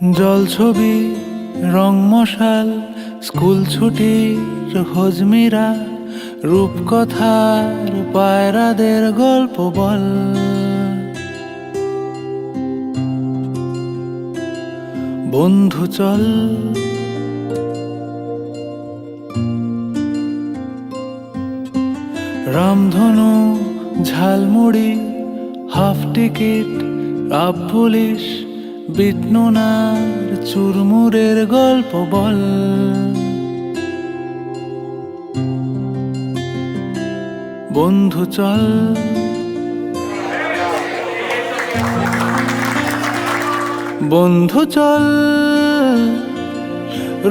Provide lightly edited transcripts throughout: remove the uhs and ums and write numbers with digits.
জলছবি রং মশাল স্কুল ছুটির হজমিরা রূপকথার পায়রাদের গল্প বল। বন্ধু চল রামধনু jhalmuri half ticket up police বিটনুনার চুরমুরের গল্প বল। বন্ধু চল বন্ধু চল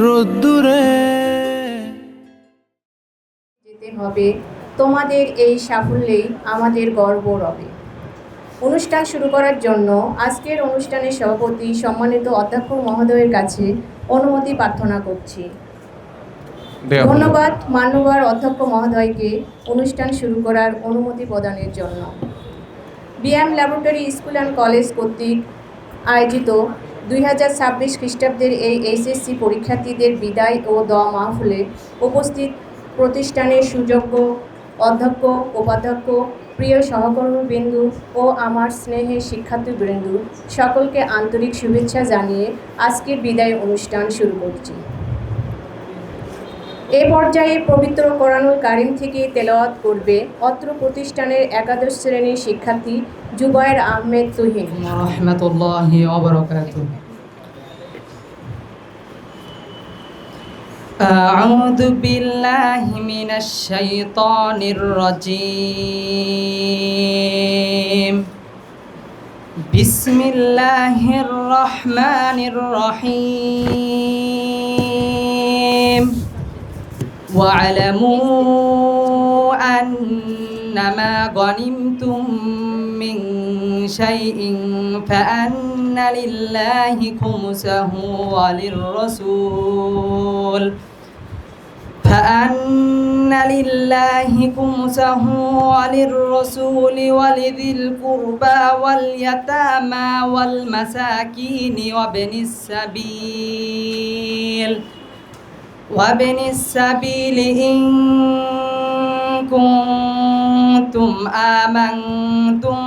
রোদ্দুরে। যেতে হবে, তোমাদের এই সাফল্যেই আমাদের গর্ব রবে। অনুষ্ঠান শুরু করার জন্য আজকের অনুষ্ঠানের সভাপতি সম্মানিত অধ্যক্ষ মহোদয়ের কাছে অনুমতি প্রার্থনা করছি। ধন্যবাদ মাননীয় অধ্যক্ষ মহোদয়কে অনুষ্ঠান শুরু করার অনুমতি প্রদানের জন্য। BM laboratory school and college কর্তৃক আয়োজিত 2026 খ্রিস্টাব্দের এই এসএসসি পরীক্ষার্থীদের বিদায় ও দোয়া মাহফিলে উপস্থিত প্রতিষ্ঠানের সুযোগ্য অধ্যক্ষ উপাধ্যক্ষ প্রিয় সহকর্মীবৃন্দু ও আমার স্নেহের শিক্ষার্থীবৃন্দু সকলকে আন্তরিক শুভেচ্ছা জানিয়ে আজকের বিদায় অনুষ্ঠান শুরু করছি। এ পর্যায়ে পবিত্র কোরআনুল কারীম থেকে তেলাওয়াত করবে অত্র প্রতিষ্ঠানের একাদশ শ্রেণীর শিক্ষার্থী জুবায়ের আহমেদ তুহিন রাহমাতুল্লাহি ওয়া বারাকাতুহু। আউযু বিল্লাহি মিনাশ শাইতানির রাজীম। বিসমিল্লাহির রহমানির রহিম। ওয়া'লামু আন্নামা গনিমতুম মিন শাইইন ফাআন্না লিল্লাহি খুমুসাহু ওয়া লির-রাসূল ওয়ালিযিল কুরবা ওয়াল ইয়াতামা ওয়াল মাসাকিনি وابن السبيل إن كنتم آمنتم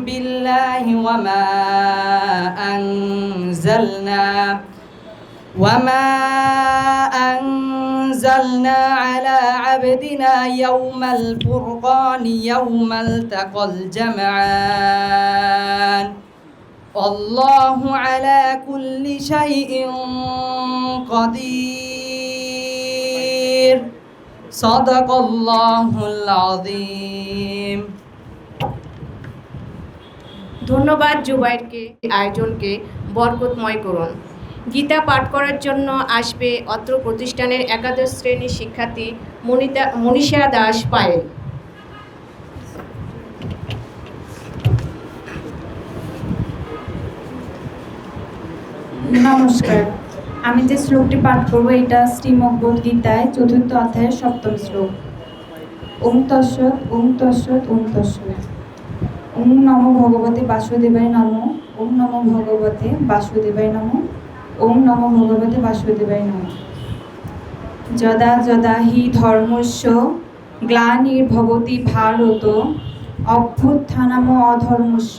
بالله وما أنزلنا على عبدنا يوم الفرقان يوم التقى الجمعان والله على كل شيء قدير صدق الله العظيم। ধন্যবাদ জুবায়েরকে আয়োজনকে বরকতময় করুন। গীতা পাঠ করার জন্য আসবে অত্র প্রতিষ্ঠানের একাদশ শ্রেণীর শিক্ষার্থী মনীষা দাস পায়েল। নমস্কার, আমি যে শ্লোকটি পাঠ করব এটা শ্রীমদ্ গীতায় ৪র্থ অধ্যায়ের ৭ম শ্লোক। ওম তৎসৎ ওম তৎসৎ ওম তৎসৎ। ওম নমো ভগবতে বাসুদেবায় নমঃ। ওম নমো ভগবতে বাসুদেবায় নমঃ। ওম নমো ভগবতে বাসুদেবায় নমঃ। যদা যদা হি ধর্মস্য গ্লানির্ভবতি ভারত অভ্যুত্থানম অধর্মস্য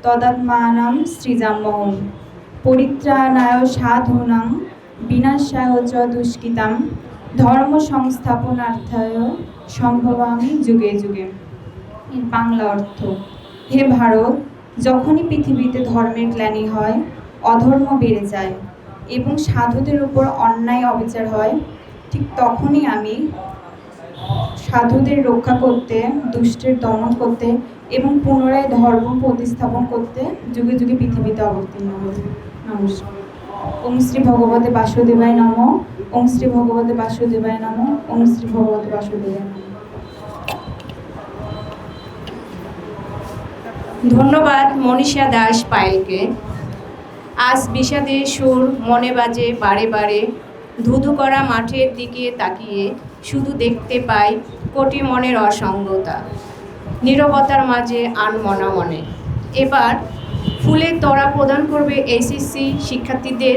তদাত্মানাং সৃজাম্যহম। পরিত্রাণায় সাধূনাং বিনাশায় চ দুষ্কৃতাং ধর্ম সংস্থাপনার্থায় সম্ভবামি যুগে যুগে। এর বাংলা অর্থ: হে ভারত, যখনই পৃথিবীতে ধর্মের গ্লানি হয়, অধর্ম বেড়ে যায় এবং সাধুদের উপর অন্যায় অবিচার হয়, ঠিক তখনই আমি সাধুদের রক্ষা করতে, দুষ্টের দমন করতে এবং পুনরায় ধর্ম প্রতিস্থাপন করতে যুগে যুগে পৃথিবীতে অবতীর্ণ হই। নমস্কার। ওম শ্রী ভগবতে বাসুদেবায় নমঃ। ওম শ্রী ভগবতে বাসুদেবায় নমঃ। ওম শ্রী ভগবতে বাসুদেবায় নমঃ। ধন্যবাদ মনীষা দাস পায়েলকে। আজ বিষাদের সুর মনে বাজে বারে বারে, ধুধু করা মাঠের দিকে তাকিয়ে শুধু দেখতে পাই কোটি মনের অসঙ্গতা, নীরবতার মাঝে আনমনা মনে। এবার ফুলের তোড়া প্রদান করবে এইচএসসি শিক্ষার্থীদের।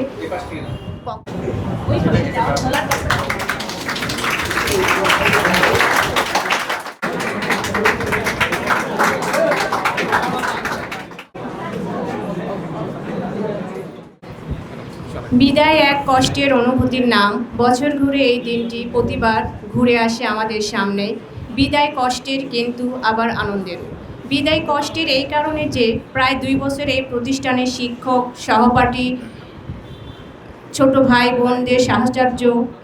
বিদায় এক কষ্টের অনুভূতির নাম। বছর ঘুরে এই দিনটি প্রতিবার ঘুরে আসে আমাদের সামনে। বিদায় কষ্টের কিন্তু আবার আনন্দেরও। বিদায় কষ্টের এই কারণে যে প্রায় 2 বছর এই প্রতিষ্ঠানের শিক্ষক, সহপাঠী, ছোট ভাই বোনদের সাহচর্য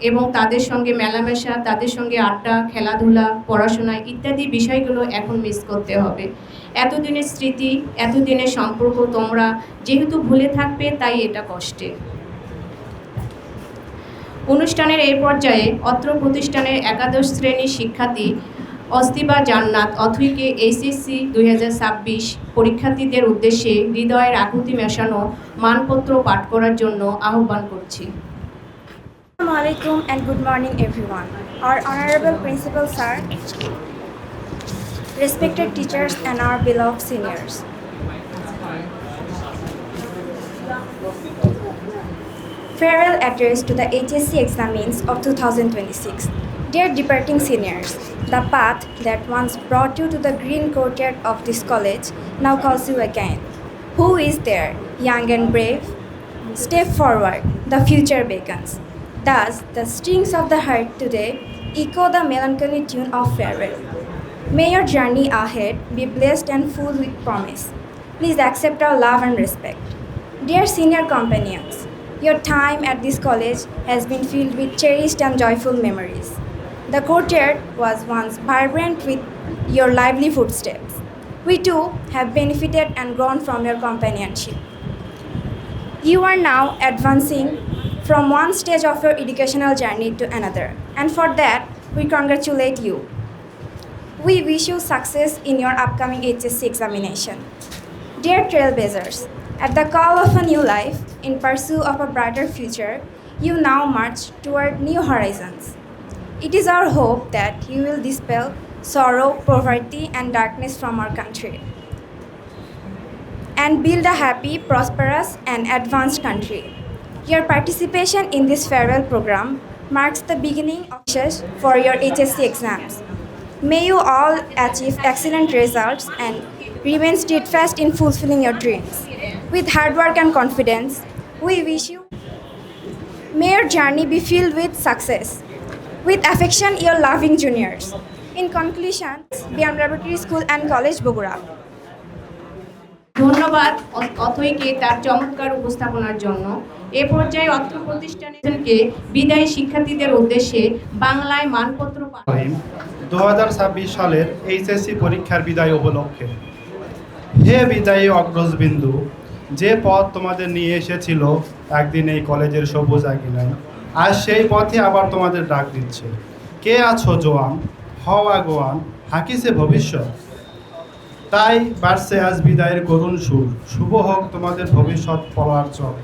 এবং তাদের সঙ্গে মেলামেশা, তাদের সঙ্গে আড্ডা, খেলাধুলা, পড়াশোনা ইত্যাদি বিষয়গুলো এখন মিস করতে হবে। এতদিনের স্মৃতি, এতদিনের সম্পর্ক তোমরা যেহেতু ভুলে থাকবে, তাই এটা কষ্টের। অনুষ্ঠানের এই পর্যায়ে অত্র প্রতিষ্ঠানের একাদশ শ্রেণীর শিক্ষার্থী অস্তিবা জান্নাত অথইকে এইচএসসি 2026 পরীক্ষার্থীদের উদ্দেশ্যে হৃদয়ের আকুতি মেশানো মানপত্র পাঠ করার জন্য আহ্বান করছি। Assalamu alaikum and good morning everyone. Our honorable principal sir, respected teachers and our beloved seniors. Farewell address to the HSC examinees of 2026. Dear departing seniors, the path that once brought you to the green courtyard of this college now calls you again. Who is there, young and brave? Step forward, the future beckons. Thus, the strings of the heart today echo the melancholy tune of farewell. May your journey ahead be blessed and full with promise. Please accept our love and respect. Dear senior companions, your time at this college has been filled with cherished and joyful memories. The courtyard was once vibrant with your lively footsteps. We too have benefited and grown from your companionship. You are now advancing from one stage of your educational journey to another, and for that, we congratulate you. We wish you success in your upcoming HSC examination. Dear trailblazers, at the call of a new life, in pursuit of a brighter future, you now march toward new horizons. It is our hope that you will dispel sorrow, poverty, and darkness from our country and build a happy, prosperous, and advanced country. Your participation in this farewell program marks the beginning of success for your HSC exams. May you all achieve excellent results and remain steadfast in fulfilling your dreams. With hard work and confidence, we wish you. May your journey be filled with success. With affection, your loving juniors. In conclusion, BM Laboratory School and College, Bogura. ধন্যবাদ অথইকে তার চমৎকার উপস্থাপনার জন্য। এ পর্যায়ে অত্র প্রতিষ্ঠানকে বিদায়ী শিক্ষার্থীদের উদ্দেশ্যে বাংলায় মানপত্র পাঠ। 2026 সালের এইচএসসি পরীক্ষার বিদায় উপলক্ষে হে বিদায়ী অগ্রজবিন্দু, যে পথ তোমাদের নিয়ে এসেছিল একদিন এই কলেজের সবুজ আঙিনায়, আজ সেই পথে আবার তোমাদের ডাক দিচ্ছে। কে আছো জোয়ান, হও আগুয়ান, হাকিছে ভবিষ্যৎ। তাই বাড়ছে আজ বিদায়ের করুণ সুর, শুভ হোক তোমাদের ভবিষ্যৎ পলার চল।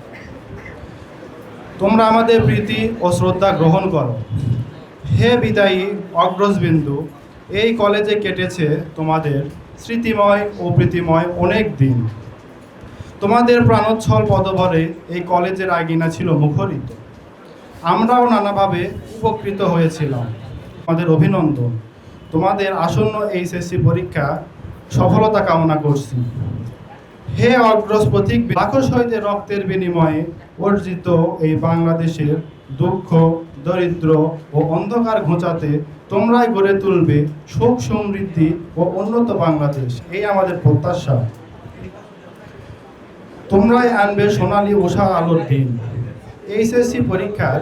তোমরা আমাদের প্রীতি ও শ্রদ্ধা গ্রহণ করো। হে বিদায়ী অগ্রজবিন্দু, এই কলেজে কেটেছে তোমাদের স্মৃতিময় ও প্রীতিময় অনেক দিন। তোমাদের প্রাণোচ্ছল পদভরে এই কলেজের আঙিনা ছিল মুখরিত। আমরাও নানাভাবে উপকৃত হয়েছিলাম। আমাদের অভিনন্দন। তোমাদের আসন্ন এইচএসসি পরীক্ষা সফলতা কামনা করছি। হে অগ্রজ প্রতীক, লাখো শহীদের রক্তের বিনিময়ে অর্জিত এই বাংলাদেশের দুঃখ, দরিদ্র ও অন্ধকার ঘোচাতে তোমরাই গড়ে তুলবে সুখ, সমৃদ্ধি ও উন্নত বাংলাদেশ, এই আমাদের প্রত্যাশা। তোমরাই আনবে সোনালী উষা আলোর দিন। এইচএসসি পরীক্ষার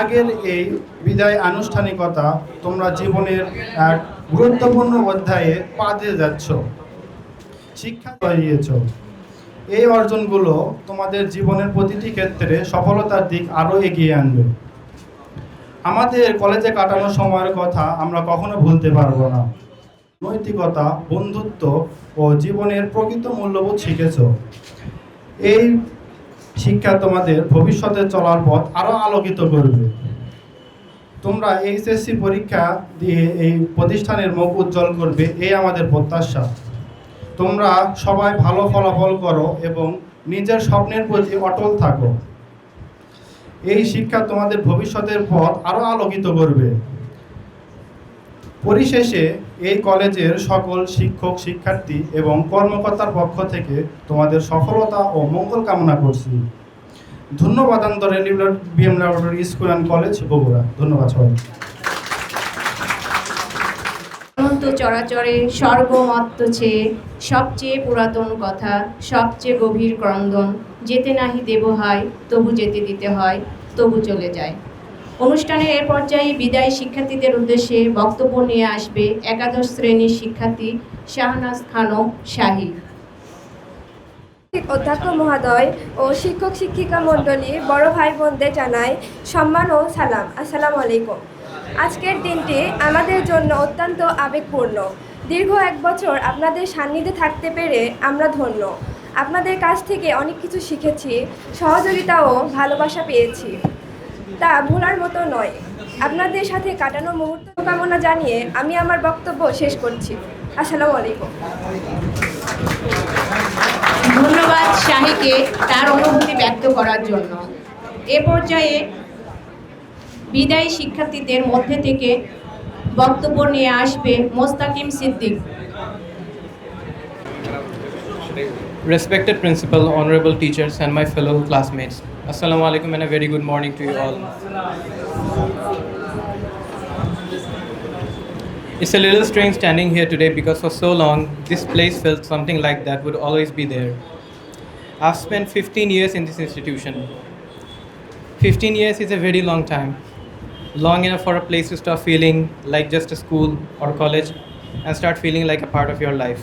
আগের এই বিদায় আনুষ্ঠানিকতা তোমরা জীবনের এক গুরুত্বপূর্ণ অধ্যায়ে পা দিয়ে যাচ্ছ, শিক্ষা পাইয়েছ। এই অর্জনগুলো তোমাদের জীবনের প্রতিটি ক্ষেত্রে সফলতার দিক আরও এগিয়ে আনবে। আমাদের কলেজে কাটানো সময়ের কথা আমরা কখনো ভুলতে পারবো না। নৈতিকতা, বন্ধুত্ব ও জীবনের প্রকৃত মূল্যবোধ শিখেছ। এই শিক্ষা তোমাদের ভবিষ্যতে চলার পথ আরও আলোকিত করবে। তোমরা এইচএসসি পরীক্ষা দিয়ে এই প্রতিষ্ঠানের মুখ উজ্জ্বল করবে, এই আমাদের প্রত্যাশা। তোমরা সবাই ভালো ফলাফল করো এবং নিজের স্বপ্নের প্রতি অটল থাকো। এই শিক্ষা তোমাদের ভবিষ্যতের পথ আরও আলোকিত করবে। পরিশেষে এই কলেজের সকল শিক্ষক, শিক্ষার্থী এবং কর্মকর্তার পক্ষ থেকে তোমাদের সফলতা ও মঙ্গল কামনা করছি। ধন্যবাদ অন্তরে BM laboratory school and college, Bogura. ধন্যবাদ সবাই। অনন্ত চরাচরে স্বর্গমত্ত চেয়ে সবচেয়ে পুরাতন কথা, সবচেয়ে গভীর ক্রন্দন, যেতে নাহি দেব হয় তবু যেতে দিতে হয়, তবু চলে যায়। অনুষ্ঠানের এর পর্যায়ে বিদায়ী শিক্ষার্থীদের উদ্দেশ্যে বক্তব্য নিয়ে আসবে একাদশ শ্রেণীর শিক্ষার্থী শাহনাজ খানম শাহী। অধ্যক্ষ মহোদয় ও শিক্ষক শিক্ষিকা মণ্ডলী, বড় ভাই বোনদের জানাই সম্মান ও সালাম। আসসালামু আলাইকুম। আজকের দিনটি আমাদের জন্য অত্যন্ত আবেগপূর্ণ। দীর্ঘ 1 বছর আপনাদের সান্নিধ্যে থাকতে পেরে আমরা ধন্য। আপনাদের কাছ থেকে অনেক কিছু শিখেছি, সহযোগিতা ও ভালোবাসা পেয়েছি, তা ভোলার মতো নয়। আপনাদের সাথে কাটানো মুহূর্ত কামনা জানিয়ে আমি আমার বক্তব্য শেষ করছি। আসসালামু আলাইকুম। ধন্যবাদ শাহীকে তার অনুভূতি ব্যক্ত করার জন্য। এ পর্যায়ে বিদায়ী শিক্ষার্থীদের মধ্যে থেকে বক্তব্য নিয়ে আসবে Mostakim Siddique. Respected principal, honorable teachers and my fellow classmates, Assalamu alaikum and a very good morning to you all. It's a little strange standing here today because for so long this place felt something like that would always be there. I've spent 15 years in this institution. 15 years is a very long time. Long enough for a place to stop feeling like just a school or college and start feeling like a part of your life.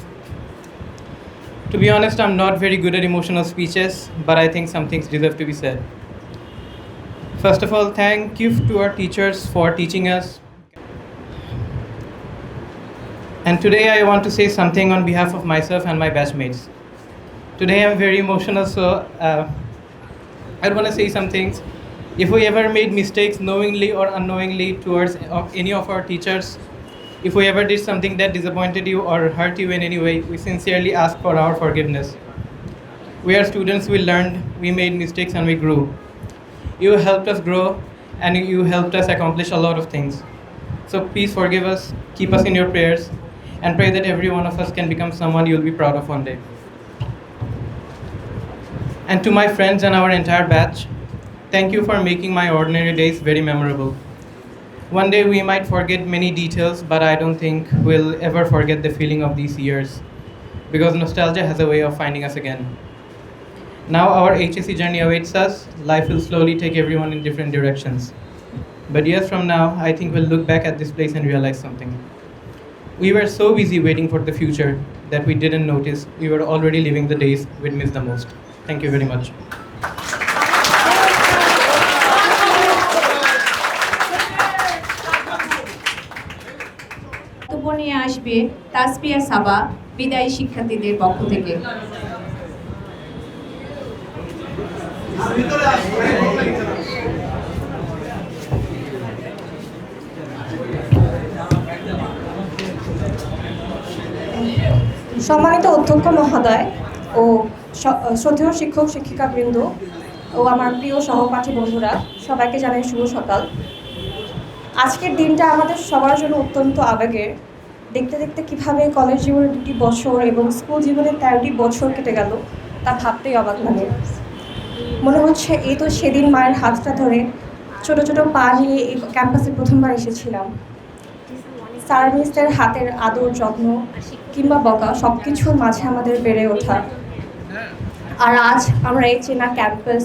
To be honest, I'm not very good at emotional speeches, but I think some things deserve to be said. First of all, thank you to our teachers for teaching us. And today I want to say something on behalf of myself and my batchmates. Today I'm very emotional, so I want to say some things. If we ever made mistakes knowingly or unknowingly towards any of our teachers, if we ever did something that disappointed you or hurt you in any way, we sincerely ask for our forgiveness. We are students, we learned, we made mistakes and we grew. You helped us grow and you helped us accomplish a lot of things. So please forgive us, keep us in your prayers, and pray that every one of us can become someone you'll be proud of one day. And to my friends and our entire batch, thank you for making my ordinary days very memorable. One day we might forget many details, but I don't think we'll ever forget the feeling of these years, because nostalgia has a way of finding us again. Now our HSC journey awaits us. Life will slowly take everyone in different directions. But years from now, I think we'll look back at this place and realize something. We were so busy waiting for the future that we didn't notice we were already living the days we'd miss the most. Thank you very much. বক্তব্য নিয়ে আসবে তাসপিয়া সাবা বিদায়ী শিক্ষার্থীদের পক্ষ থেকে। সম্মানিত অধ্যক্ষ মহোদয় ও শ্রদ্ধেয় শিক্ষক শিক্ষিকাবৃন্দ ও আমার প্রিয় সহপাঠী বন্ধুরা, সবাইকে জানাই শুভ সকাল। আজকের দিনটা আমাদের সবার জন্য অত্যন্ত আবেগের। দেখতে দেখতে কীভাবে কলেজ জীবনে 2টি বছর এবং স্কুল জীবনে 13টি বছর কেটে গেল তা ভাবতেই অবাক লাগে। মনে হচ্ছে এই তো সেদিন মায়ের হাতটা ধরে ছোট ছোট পা নিয়ে এই ক্যাম্পাসে প্রথমবার এসেছিলাম। স্যার মিসদের হাতের আদর, যত্ন কিংবা বকা সব কিছুর মাঝে আমাদের বেড়ে ওঠা। আর আজ আমরা এই চেনা ক্যাম্পাস,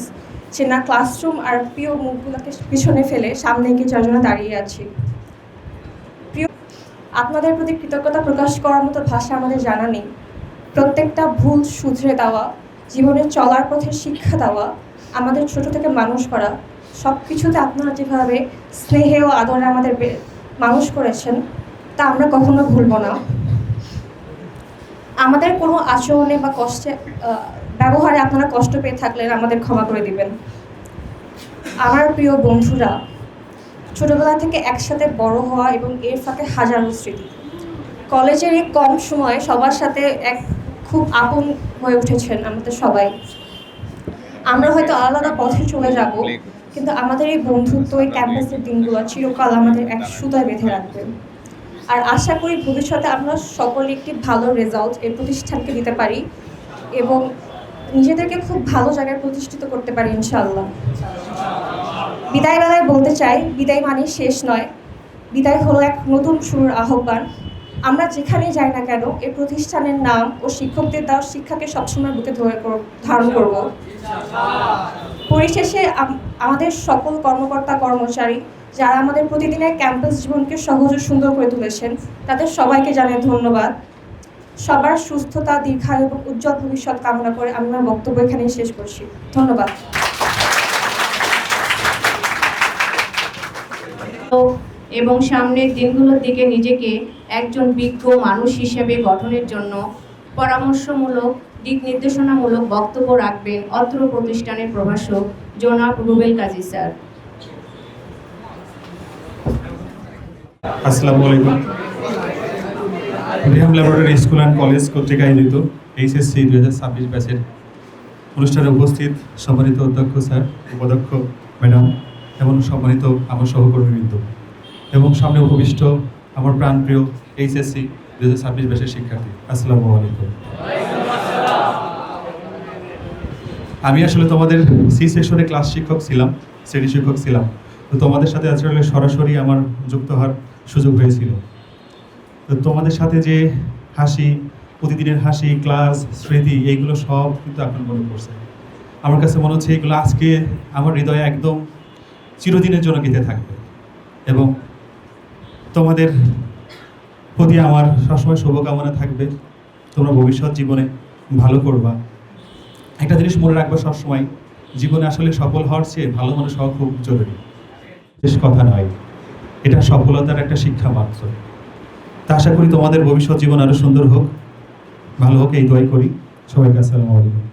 চেনা ক্লাসরুম আর প্রিয় মুখগুলোকে পিছনে ফেলে সামনে এগিয়ে যাওয়ার জন্য দাঁড়িয়ে আছি। প্রিয়, আপনাদের প্রতি কৃতজ্ঞতা প্রকাশ করার মতো ভাষা আমাদের জানা নেই। প্রত্যেকটা ভুল শুধরে দেওয়া, জীবনে চলার পথে শিক্ষা দেওয়া, আমাদের ছোট থেকে মানুষ করা, সব কিছুতে আপনারা যেভাবে স্নেহে ও আদরে আমাদের মানুষ করেছেন তা আমরা কখনো ভুলব না। আমাদের কোনো আচরণে বা ব্যবহারে আপনারা কষ্ট পেয়ে থাকলে আমাদের ক্ষমা করে দিবেন। আমার প্রিয় বন্ধুরা, ছোটবেলা থেকে একসাথে বড় হওয়া এবং এর ফাঁকে হাজারো স্মৃতি। কলেজের এই কম সময়ে সবার সাথে এক খুব আপন হয়ে উঠেছেন আমাদের সবাই। আমরা হয়তো আলাদা পথে চলে যাব, কিন্তু আমাদের এই বন্ধুত্ব, এই ক্যাম্পাসের দিনগুলো চিরকাল আমাদের এক সুতায় বেঁধে রাখবে। আর আশা করি ভবিষ্যতে আমরা সকলে একটি ভালো রেজাল্ট এই প্রতিষ্ঠানকে দিতে পারি এবং নিজেদেরকে খুব ভালো জায়গায় প্রতিষ্ঠিত করতে পারি ইনশাআল্লাহ। বিদায় বেলায় বলতে চাই, বিদায় মানে শেষ নয়, বিদায় হলো এক নতুন শুরুর আহ্বান। আমরা যেখানেই যাই না কেন এই প্রতিষ্ঠানের নাম ও শিক্ষকদের দেওয়া শিক্ষাকে সবসময় বুকে ধারণ করব। পরিশেষে আমাদের সকল কর্মকর্তা কর্মচারী যারা আমাদের প্রতিদিনের ক্যাম্পাস জীবনকে সহজ ও সুন্দর করে তুলেছেন, তাদের সবাইকে জানাই ধন্যবাদ। সবার সুস্থতা, দীর্ঘায়ু এবং উজ্জ্বল ভবিষ্যৎ কামনা করে আমি আমার বক্তব্য এখানেই শেষ করছি। ধন্যবাদ। এবং সামনের দিনগুলোর দিকে নিজেকে একজন বিজ্ঞ মানুষ হিসেবে গঠনের জন্য পরামর্শমূলক, দিক নির্দেশনামূলক বক্তব্য রাখবেন অত্র প্রতিষ্ঠানের প্রভাষক জনাব রুবেল কাজী স্যার। আসসালামু আলাইকুম। BM laboratory school and college কর্তৃক আয়োজিত এইচএসসি 2026 ব্যাচের অনুষ্ঠানে উপস্থিত সম্মানিত অধ্যক্ষ স্যার, উপাধ্যক্ষ ম্যাডাম এবং সম্মানিত আমার সহকর্মীবৃন্দ এবং সামনে উপবিষ্ট আমার প্রাণপ্রিয় এইচএসসি 2026 ব্যাচের শিক্ষার্থী, আসসালামু আলাইকুম। আমি আসলে তোমাদের সি সেকশনে ক্লাস শিক্ষক ছিলাম, শ্রেণী শিক্ষক ছিলাম, তো তোমাদের সাথে আসলে সরাসরি আমার যুক্ত হওয়ার সুযোগ হয়েছিল। তো তোমাদের সাথে যে হাসি, প্রতিদিনের হাসি, ক্লাস, স্মৃতি, এইগুলো সব কিন্তু এখন মনে পড়ছে। আমার কাছে মনে হচ্ছে এগুলো আজকে আমার হৃদয়ে একদম চিরদিনের জন্য গেঁথে থাকবে এবং তোমাদের প্রতি আমার সবসময় শুভকামনা থাকবে। তোমরা ভবিষ্যৎ জীবনে ভালো করবা। একটা জিনিস মনে রাখবা সবসময়, জীবনে আসলে সফল হওয়ার চেয়ে ভালো মানুষ হওয়া খুব জরুরি। শেষ কথা নয়, এটা সফলতার একটা শিক্ষা মাত্র। তা আশা করি তোমাদের ভবিষ্যৎ জীবন আরো সুন্দর হোক, ভালো হোক, এই দোয়াই করি। সবাইকে আসসালামু আলাইকুম।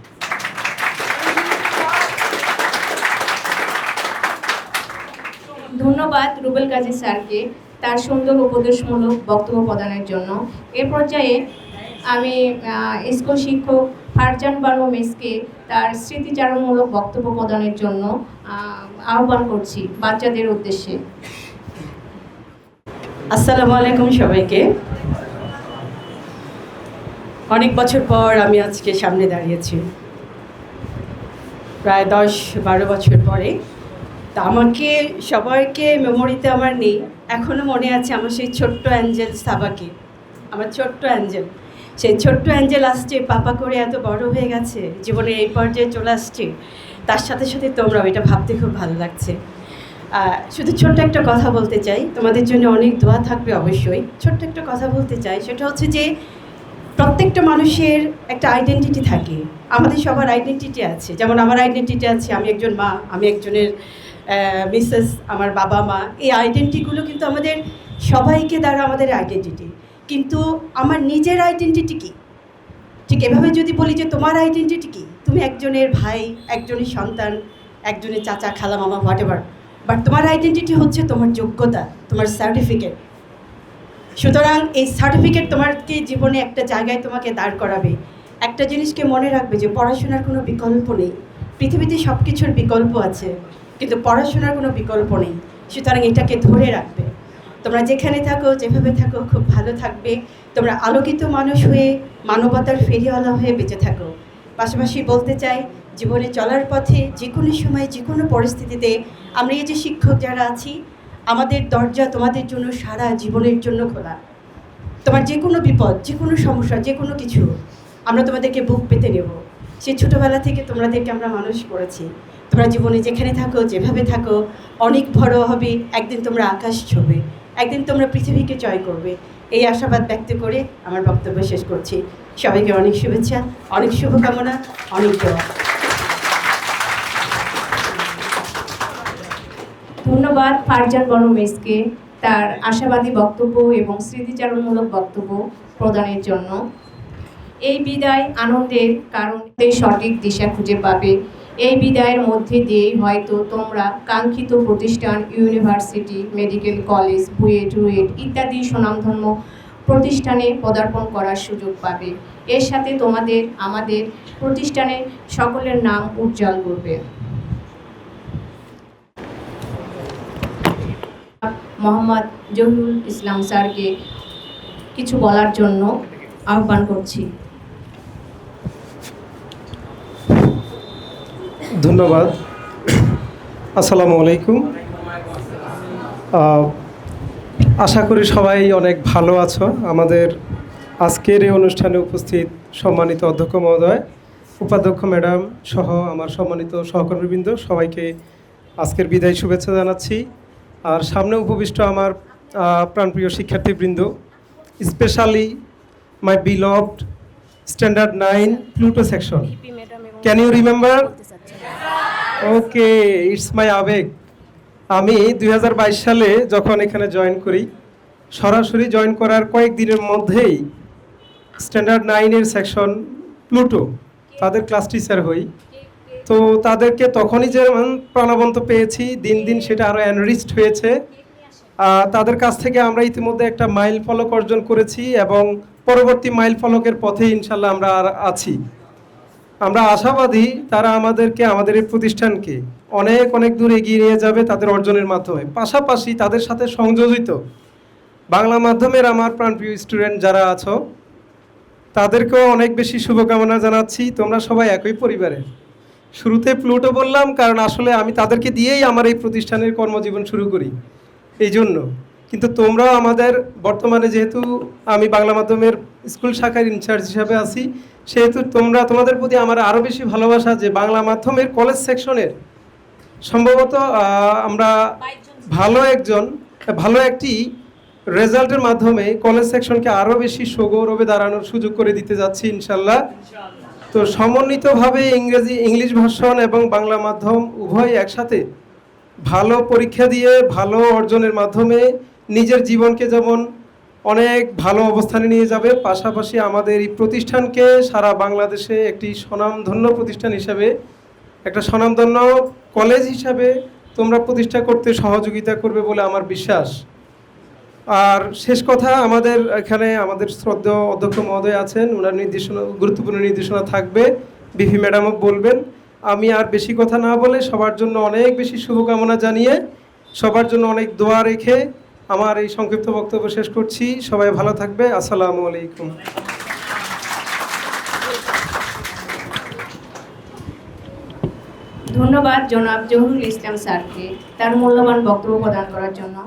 ধন্যবাদ রুবেল কাজী স্যারকে তার সুন্দর উপদেশমূলক বক্তব্য প্রদানের জন্য। এ পর্যায়ে আমি স্কুল শিক্ষক ফারজান বানু মিসকে তার স্মৃতিচারণমূলক বক্তব্য প্রদানের জন্য আহ্বান করছি বাচ্চাদের উদ্দেশ্যে। আসসালামু আলাইকুম সবাইকে। অনেক বছর পর আমি আজকে সামনে দাঁড়িয়েছি, প্রায় 10-12 বছর পরে। তা আমাকে সবাইকে মেমোরিতে আমার নেই, এখনও মনে আছে আমার সেই ছোট্ট অ্যাঞ্জেল সাবাকে, আমার ছোট্ট অ্যাঞ্জেল। সেই ছোট্ট অ্যাঞ্জেল আসছে, পাপা করে এত বড় হয়ে গেছে, জীবনে এই পর্যায়ে চলে আসছে। তার সাথে সাথে তোমরাও, এটা ভাবতে খুব ভালো লাগছে। শুধু ছোট্ট একটা কথা বলতে চাই, তোমাদের জন্য অনেক দোয়া থাকবে অবশ্যই। ছোট্ট একটা কথা বলতে চাই, সেটা হচ্ছে যে প্রত্যেকটা মানুষের একটা আইডেন্টিটি থাকে। আমাদের সবার আইডেন্টিটি আছে, যেমন আমার আইডেন্টিটি আছে, আমি একজন মা, আমি একজনের মিসেস, আমার বাবা মা। এই আইডেন্টিটিগুলো কিন্তু আমাদের সবাইকে দ্বারা আমাদের আইডেন্টিটি। কিন্তু আমার নিজের আইডেন্টিটি কী? ঠিক এভাবে যদি বলি যে তোমার আইডেন্টিটি কী, তুমি একজনের ভাই, একজনের সন্তান, একজনের চাচা, খালা, মামা, হোয়াট এভার, বাট তোমার আইডেন্টিটি হচ্ছে তোমার যোগ্যতা, তোমার সার্টিফিকেট। সুতরাং এই সার্টিফিকেট তোমাকে জীবনে একটা জায়গায় তোমাকে দাঁড় করাবে। একটা জিনিসকে মনে রাখবে যে পড়াশোনার কোনো বিকল্প নেই। পৃথিবীতে সব কিছুর বিকল্প আছে, কিন্তু পড়াশোনার কোনো বিকল্প নেই। সুতরাং এটাকে ধরে রাখবে। তোমরা যেখানে থাকো, যেভাবে থাকো, খুব ভালো থাকবে। তোমরা আলোকিত মানুষ হয়ে, মানবতার ফেরিওয়ালা হয়ে বেঁচে থাকো। পাশাপাশি বলতে চাই, জীবনে চলার পথে যে কোনো সময়, যে কোনো পরিস্থিতিতে আমরা এই যে শিক্ষক যারা আছি, আমাদের দরজা তোমাদের জন্য সারা জীবনের জন্য খোলা। তোমার যে কোনো বিপদ, যে কোনো সমস্যা, যে কোনো কিছু, আমরা তোমাদেরকে বুক পেতে নেব। সেই ছোটোবেলা থেকে তোমাদেরকে আমরা মানুষ করেছি। তোমরা জীবনে যেখানে থাকো, যেভাবে থাকো, অনেক বড় হবে। একদিন তোমরা আকাশ ছোঁবে, একদিন তোমরা পৃথিবীকে জয় করবে। এই আশাবাদ ব্যক্ত করে আমার বক্তব্য শেষ করছি। সবাইকে অনেক শুভেচ্ছা, অনেক শুভকামনা, অনেক দোয়া। ধন্যবাদ ফারজান বানু মিসকে তার আশাবাদী বক্তব্য এবং স্মৃতিচারণমূলক বক্তব্য প্রদানের জন্য। এই বিদায় আনন্দের, কারণ সঠিক দিশা খুঁজে পাবে। এই বিদায়ের মধ্যে দিয়েই হয়তো তোমরা কাঙ্ক্ষিত প্রতিষ্ঠান, university, medical college, BUET, RUET ইত্যাদি সুনামধন্য প্রতিষ্ঠানে পদার্পণ করার সুযোগ পাবে। এর সাথে তোমাদের আমাদের প্রতিষ্ঠানের সকলের নাম উজ্জ্বল করবে। মোহাম্মদ জহিরুল ইসলাম স্যারকে কিছু বলার জন্য আহ্বান করছি। ধন্যবাদ। আসসালামু আলাইকুম। আশা করি সবাই অনেক ভালো আছো। আমাদের আজকের এই অনুষ্ঠানে উপস্থিত সম্মানিত অধ্যক্ষ মহোদয়, উপাধ্যক্ষ ম্যাডাম সহ আমার সম্মানিত সহকর্মীবৃন্দ, সবাইকে আজকের বিদায় শুভেচ্ছা জানাচ্ছি। আর সামনে উপবিষ্ট আমার প্রাণপ্রিয় শিক্ষার্থীবৃন্দ, specially my beloved standard 9 Pluto section. Can you remember? Okay, it's my আবেগ। আমি 2022 সালে যখন এখানে জয়েন করি, সরাসরি জয়েন করার কয়েকদিনের মধ্যেই স্ট্যান্ডার্ড 9-এর সেকশন প্লুটো তাদের ক্লাস টিচার হই। তো তাদেরকে তখনই যেমন প্রাণবন্ত পেয়েছি, দিন দিন সেটা আরও এনরিচড হয়েছে। তাদের কাছ থেকে আমরা ইতিমধ্যে একটা মাইল ফলক অর্জন করেছি এবং পরবর্তী মাইল ফলকের পথে ইনশাল্লাহ আমরা আর আছি। আমরা আশাবাদী তারা আমাদেরকে, আমাদের এই প্রতিষ্ঠানকে অনেক অনেক দূর এগিয়ে নিয়ে যাবে তাদের অর্জনের মাধ্যমে। পাশাপাশি তাদের সাথে সংযোজিত বাংলা মাধ্যমের আমার প্রাণপ্রিয় স্টুডেন্ট যারা আছো, তাদেরকেও অনেক বেশি শুভকামনা জানাচ্ছি। তোমরা সবাই একই পরিবারের। শুরুতে প্লুটো বললাম কারণ আসলে আমি তাদেরকে দিয়েই আমার এই প্রতিষ্ঠানের কর্মজীবন শুরু করি, এই জন্য। কিন্তু তোমরাও আমাদের, বর্তমানে যেহেতু আমি বাংলা মাধ্যমের স্কুল শাখার ইনচার্জ হিসাবে আছি, সেহেতু তোমাদের প্রতি আমার আরও বেশি ভালোবাসা যে বাংলা মাধ্যমের কলেজ সেকশনের সম্ভবত আমরা ভালো একটি রেজাল্টের মাধ্যমে কলেজ সেকশনকে আরও বেশি সগৌরবে দাঁড়ানোর সুযোগ করে দিতে যাচ্ছি ইনশাল্লাহ। তো সমন্বিতভাবে ইংলিশ ভার্সন এবং বাংলা মাধ্যম উভয় একসাথে ভালো পরীক্ষা দিয়ে ভালো অর্জনের মাধ্যমে নিজের জীবনকে যেমন অনেক ভালো অবস্থানে নিয়ে যাবে, পাশাপাশি আমাদের এই প্রতিষ্ঠানকে সারা বাংলাদেশে একটি স্বনামধন্য প্রতিষ্ঠান হিসাবে, একটা স্বনামধন্য কলেজ হিসাবে তোমরা প্রতিষ্ঠা করতে সহযোগিতা করবে বলে আমার বিশ্বাস। আর শেষ কথা, আমাদের এখানে আমাদের শ্রদ্ধেয় অধ্যক্ষ মহোদয় আছেন, ওনার নির্দেশনা, গুরুত্বপূর্ণ নির্দেশনা থাকবে, বিপি ম্যাডামও বলবেন। আমি আর বেশি কথা না বলে সবার জন্য অনেক বেশি শুভকামনা জানিয়ে, সবার জন্য অনেক দোয়া রেখে আমার এই সংক্ষিপ্ত বক্তব্য শেষ করছি। সবাই ভালো থাকবে। আসসালামু আলাইকুম। ধন্যবাদ জনাব জহুরুল ইসলাম স্যারকে তার মূল্যবান বক্তব্য প্রদান করার জন্য।